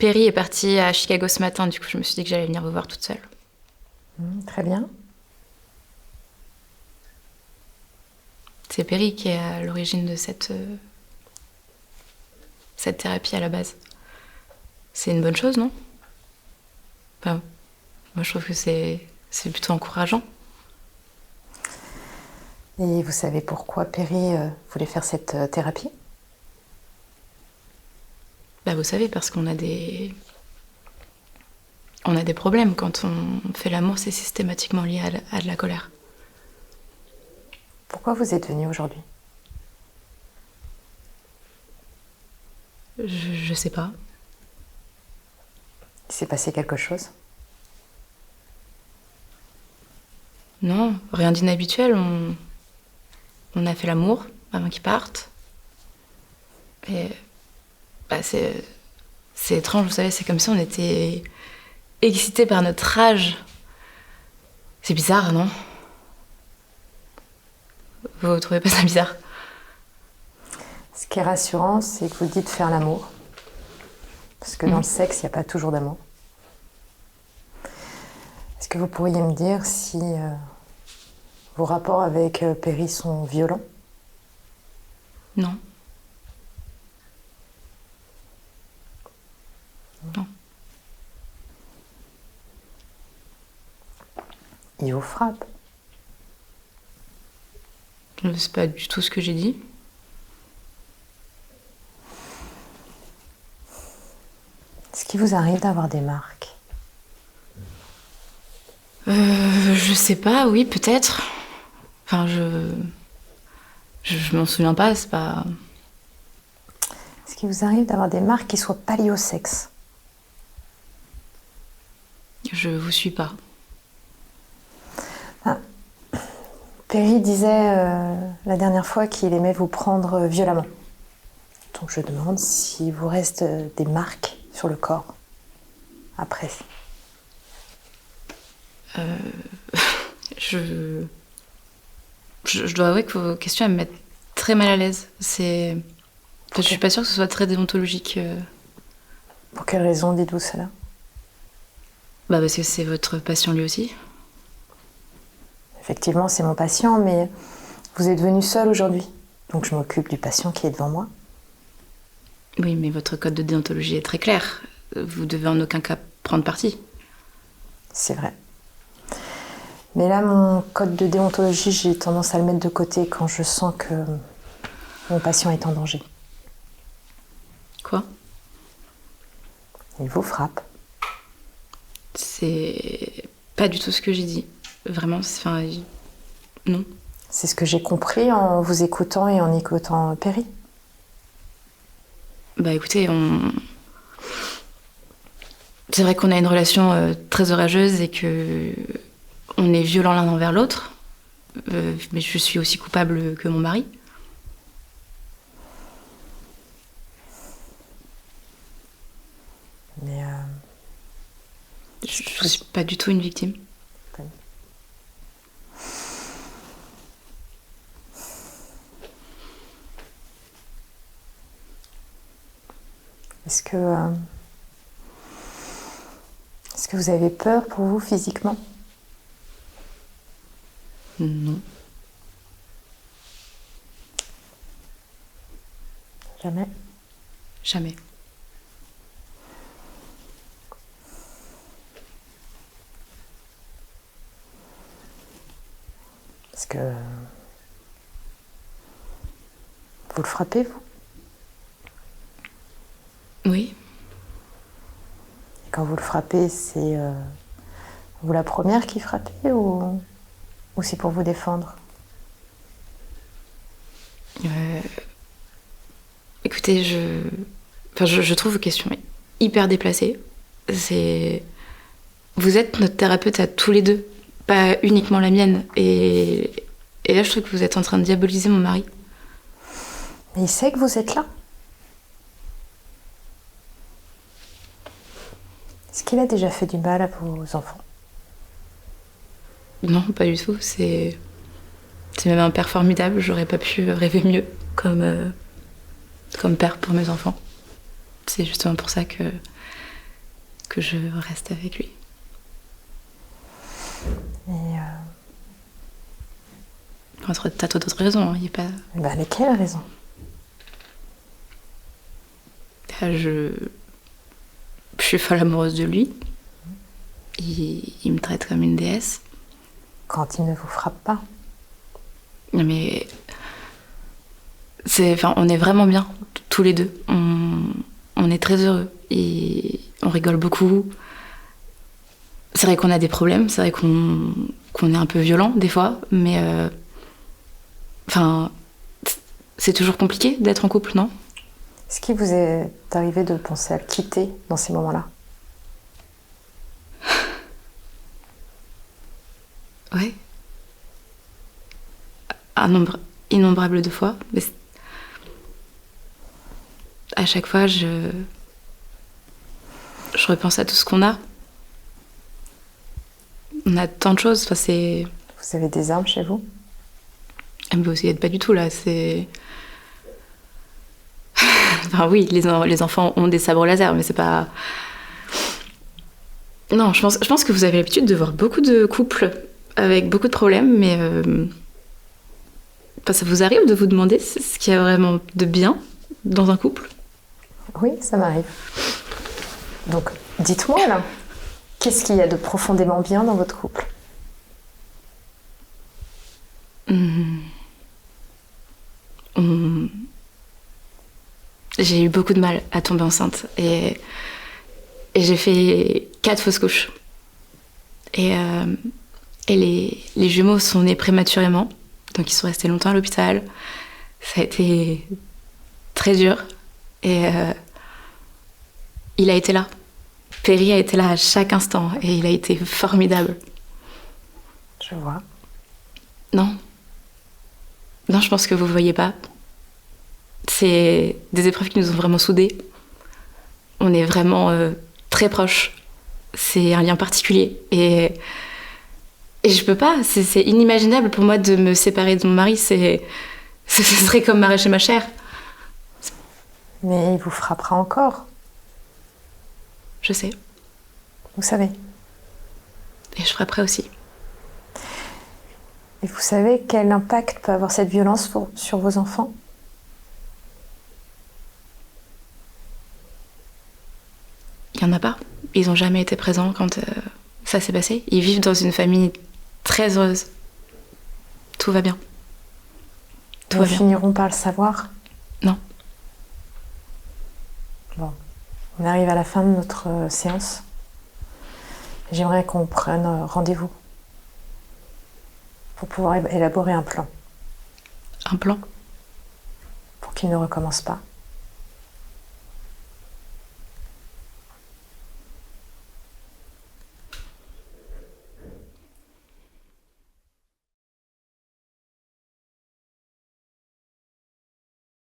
Perry est parti à Chicago ce matin, du coup je me suis dit que j'allais venir vous voir toute seule. Très bien. C'est Perry qui est à l'origine de cette thérapie à la base. C'est une bonne chose, non? Enfin, moi je trouve que c'est plutôt encourageant. Et vous savez pourquoi Perry voulait faire cette thérapie? Bah vous savez, parce qu'on a des problèmes. Quand on fait l'amour, c'est systématiquement lié à de la colère. Pourquoi vous êtes venu aujourd'hui? Je sais pas. Il s'est passé quelque chose? Non, rien d'inhabituel. On a fait l'amour avant qu'il parte. Et bah, c'est étrange, vous savez, c'est comme si on était excités par notre âge. C'est bizarre, non? Vous trouvez pas ça bizarre? Ce qui est rassurant, c'est que vous dites faire l'amour. Parce que dans le sexe, il n'y a pas toujours d'amour. Est-ce que vous pourriez me dire si vos rapports avec Perry sont violents? Non. Non. Il vous frappe? C'est pas du tout ce que j'ai dit. Est-ce qu'il vous arrive d'avoir des marques? Je sais pas, oui, peut-être. Enfin, je m'en souviens pas, c'est pas... Est-ce qu'il vous arrive d'avoir des marques qui soient pas liées au sexe? Je vous suis pas. Perry disait la dernière fois qu'il aimait vous prendre violemment. Donc je demande s'il vous reste des marques sur le corps après. Je dois avouer que vos questions elles me mettent très mal à l'aise. Je suis pas sûre que ce soit très déontologique. Pour quelle raison dites-vous cela? Bah parce que c'est votre passion lui aussi. Effectivement, c'est mon patient, mais vous êtes venu seul aujourd'hui. Donc je m'occupe du patient qui est devant moi. Oui, mais votre code de déontologie est très clair. Vous devez en aucun cas prendre parti. C'est vrai. Mais là, mon code de déontologie, j'ai tendance à le mettre de côté quand je sens que mon patient est en danger. Quoi? Il vous frappe. C'est pas du tout ce que j'ai dit. Vraiment, enfin, non. C'est ce que j'ai compris en vous écoutant et en écoutant Perry. Bah écoutez, c'est vrai qu'on a une relation très orageuse et que on est violents l'un envers l'autre. Mais je suis aussi coupable que mon mari. Mais Je suis pas du tout une victime. Est-ce que vous avez peur pour vous physiquement? Non. Jamais? Jamais. Est-ce que vous le frappez, vous? Oui. Et quand vous le frappez, c'est vous la première qui frappez ou c'est pour vous défendre? Écoutez, je trouve vos questions hyper déplacées. Vous êtes notre thérapeute à tous les deux, pas uniquement la mienne. Et là, je trouve que vous êtes en train de diaboliser mon mari. Mais il sait que vous êtes là? Est-ce qu'il a déjà fait du mal à vos enfants? Non, pas du tout. C'est même un père formidable. J'aurais pas pu rêver mieux comme père pour mes enfants. C'est justement pour ça que que je reste avec lui. Et T'as d'autres raisons, il n'y a pas... ben, lesquelles raisons? Je suis folle amoureuse de lui. Il me traite comme une déesse. Quand il ne vous frappe pas. Non mais... on est vraiment bien, tous les deux. On est très heureux. Et on rigole beaucoup. C'est vrai qu'on a des problèmes, c'est vrai qu'on est un peu violent des fois, mais... c'est toujours compliqué d'être en couple, non? Est-ce qu'il vous est arrivé de penser à le quitter dans ces moments-là? Ouais. Un nombre innombrable de fois. Mais à chaque fois, je repense à tout ce qu'on a. On a tant de choses. Vous avez des armes chez vous? Mais vous y êtes pas du tout là. Oui, les enfants ont des sabres laser, mais c'est pas... Non, je pense que vous avez l'habitude de voir beaucoup de couples avec beaucoup de problèmes, mais... ça vous arrive de vous demander ce qu'il y a vraiment de bien dans un couple? Oui, ça m'arrive. Donc, dites-moi là, qu'est-ce qu'il y a de profondément bien dans votre couple? J'ai eu beaucoup de mal à tomber enceinte et j'ai fait 4 fausses couches. Et les jumeaux sont nés prématurément, donc ils sont restés longtemps à l'hôpital. Ça a été très dur et il a été là. Perry a été là à chaque instant et il a été formidable. Je vois. Non, je pense que vous voyez pas. C'est des épreuves qui nous ont vraiment soudés. On est vraiment très proches. C'est un lien particulier. Et je peux pas. C'est inimaginable pour moi de me séparer de mon mari. Ce serait comme m'arracher ma chair. Mais il vous frappera encore. Je sais. Vous savez. Et je frapperai aussi. Et vous savez quel impact peut avoir cette violence sur vos enfants? Il y en a pas. Ils ont jamais été présents quand ça s'est passé. Ils vivent dans une famille très heureuse. Tout va bien. Ils finiront par le savoir? Non. Bon. On arrive à la fin de notre séance. J'aimerais qu'on prenne rendez-vous pour pouvoir élaborer un plan. Un plan? Pour qu'il ne recommence pas.